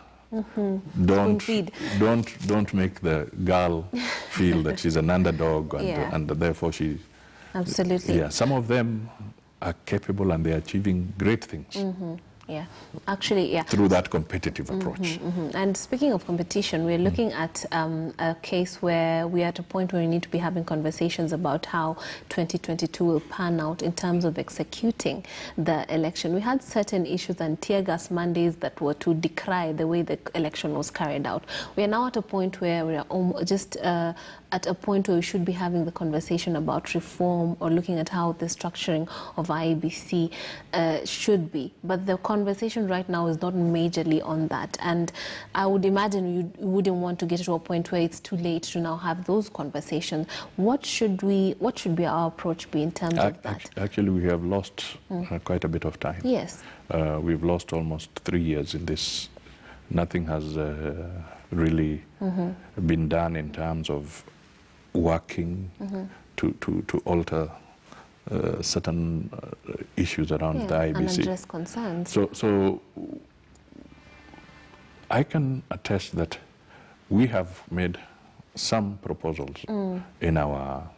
make the girl feel that she's an underdog and therefore she... Absolutely. Yeah, some of them are capable and they're achieving great things. Yeah, actually, yeah. Through that competitive approach. And speaking of competition, we're looking at a case where we are at a point where we need to be having conversations about how 2022 will pan out in terms of executing the election. We had certain issues and tear gas Mondays that were to decry the way the election was carried out. We are now at a point where we are just at a point where we should be having the conversation about reform or looking at how the structuring of IEBC should be. But the conversation right now is not majorly on that. And I would imagine you wouldn't want to get to a point where it's too late to now have those conversations. What should be our approach be in terms of that? Actually, we have lost quite a bit of time. Yes. We've lost almost 3 years in this. Nothing has really been done in terms of working to alter certain issues around the IEBC. And address concerns. So I can attest that we have made some proposals in our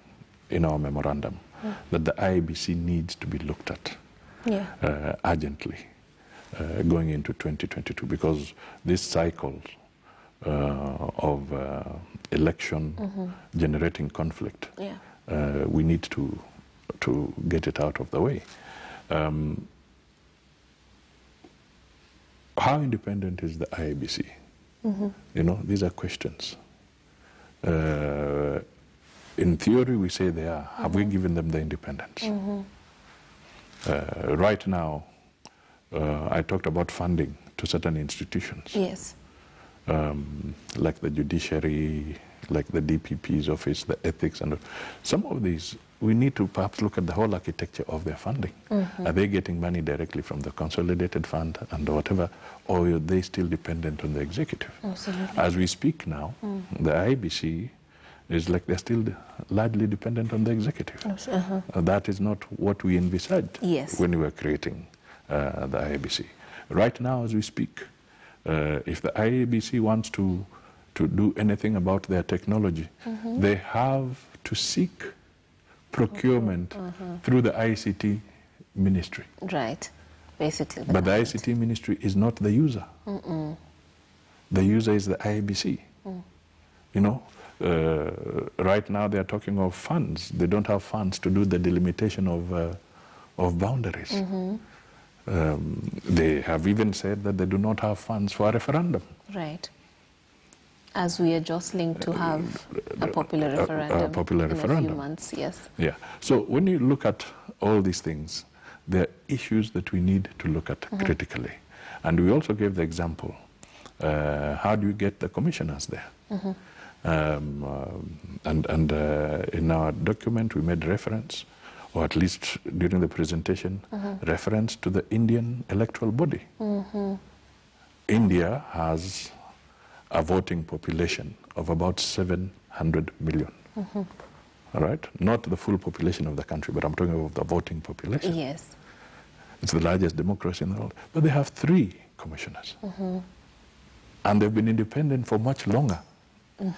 memorandum that the IEBC needs to be looked at urgently going into 2022, because this cycle of election generating conflict, we need to get it out of the way. How independent is the IEBC? These are questions. In theory, we say they are. Have we given them the independence? Right now, I talked about funding to certain institutions. Yes. Like the judiciary, like the DPP's office, the ethics, and some of these, we need to perhaps look at the whole architecture of their funding. Are they getting money directly from the consolidated fund and whatever, or are they still dependent on the executive? Absolutely. As we speak now, the IEBC is like they're still largely dependent on the executive. That is not what we envisaged when we were creating the IEBC. Right now, as we speak, if the IEBC wants to do anything about their technology, they have to seek procurement through the ICT ministry. Right, basically. But the ICT ministry is not the user. The user is the IEBC. Right now they are talking of funds. They don't have funds to do the delimitation of boundaries. They have even said that they do not have funds for a referendum. Right. As we are jostling to have a popular referendum in a few months, yes. Yeah. So when you look at all these things, there are issues that we need to look at critically. And we also gave the example, how do you get the commissioners there? In our document we made reference, or at least during the presentation, reference to the Indian electoral body. India has a voting population of about 700 million. All right? Not the full population of the country, but I'm talking about the voting population. Yes. It's the largest democracy in the world. But they have 3 commissioners. And they've been independent for much longer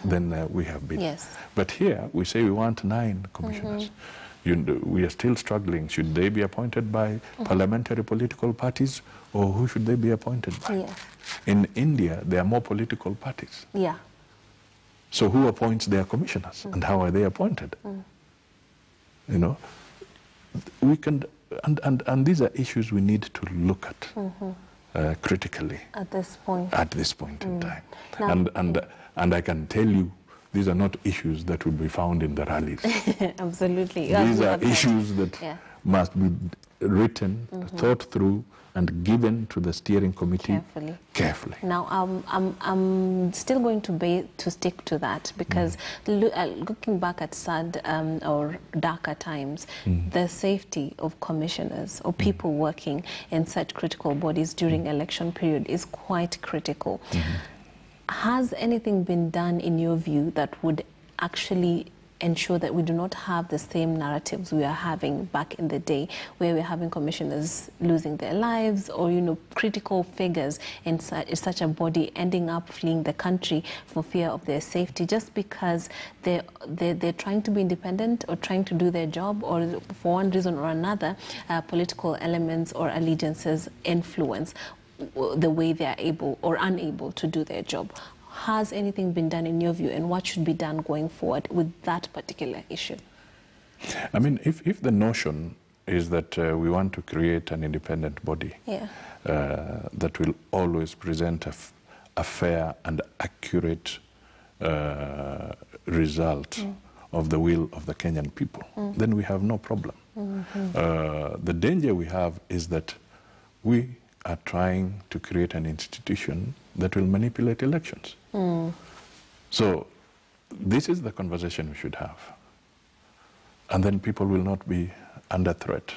than we have been. Yes. But here, we say we want 9 commissioners. We are still struggling. Should they be appointed by parliamentary political parties, or who should they be appointed by? Yeah. In India, there are more political parties. Yeah. So who appoints their commissioners, and how are they appointed? You know, we can, and these are issues we need to look at critically at this point. At this point in time, Now, and I can tell you, these are not issues that will be found in the rallies. Absolutely. These are issues that must be written, thought through, and given to the steering committee carefully. Now, I'm still going to stick to that, because looking back at sad or darker times, the safety of commissioners or people working in such critical bodies during election period is quite critical. Has anything been done, in your view, that would actually ensure that we do not have the same narratives we are having back in the day, where we're having commissioners losing their lives, or, you know, critical figures in such a body ending up fleeing the country for fear of their safety, just because they're trying to be independent or trying to do their job, or for one reason or another, political elements or allegiances influence the way they are able or unable to do their job? Has anything been done, in your view, and what should be done going forward with that particular issue? I mean, if the notion is that we want to create an independent body that will always present a fair and accurate result of the will of the Kenyan people, then we have no problem. The danger we have is that we are trying to create an institution that will manipulate elections. So this is the conversation we should have. And then people will not be under threat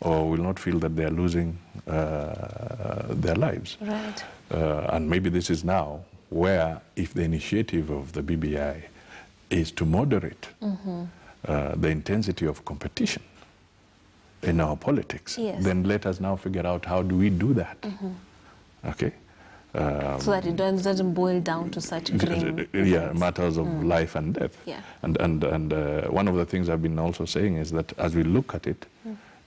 or will not feel that they are losing their lives. Right. And maybe this is now where, if the initiative of the BBI is to moderate the intensity of competition in our politics, then let us now figure out how do we do that. Okay? So that it doesn't boil down to such grim matters of life and death. And one of the things I've been also saying is that as we look at it,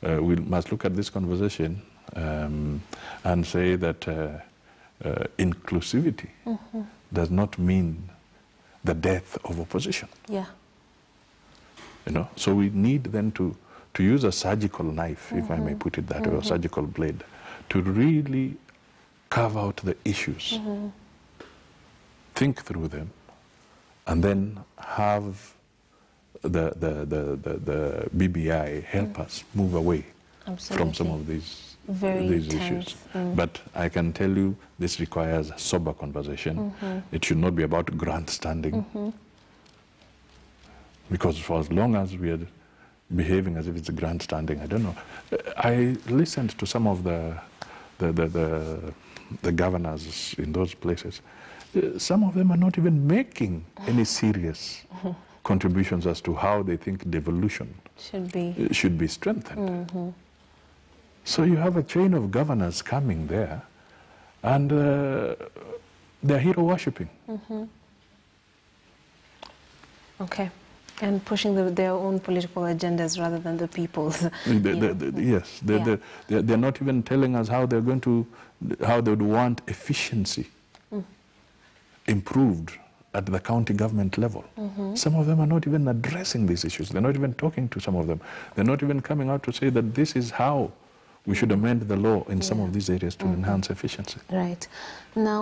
we must look at this conversation and say that inclusivity does not mean the death of opposition. Yeah. You know, so we need then to use a surgical knife, if I may put it that way, or surgical blade, to really carve out the issues, think through them, and then have the BBI help us move away from some of these issues. But I can tell you, this requires a sober conversation. It should not be about grandstanding, because for as long as we are behaving as if it's a grandstanding, I don't know. I listened to some of the governors in those places. Some of them are not even making any serious contributions as to how they think devolution should be strengthened. So you have a chain of governors coming there, and they're hero worshipping. Okay. And pushing their own political agendas rather than the people's. Yes, they're not even telling us how they're going to, how they would want efficiency improved at the county government level. Some of them are not even addressing these issues. They're not even talking to some of them. They're not even coming out to say that this is how we should amend the law in some of these areas to enhance efficiency. Right. Now,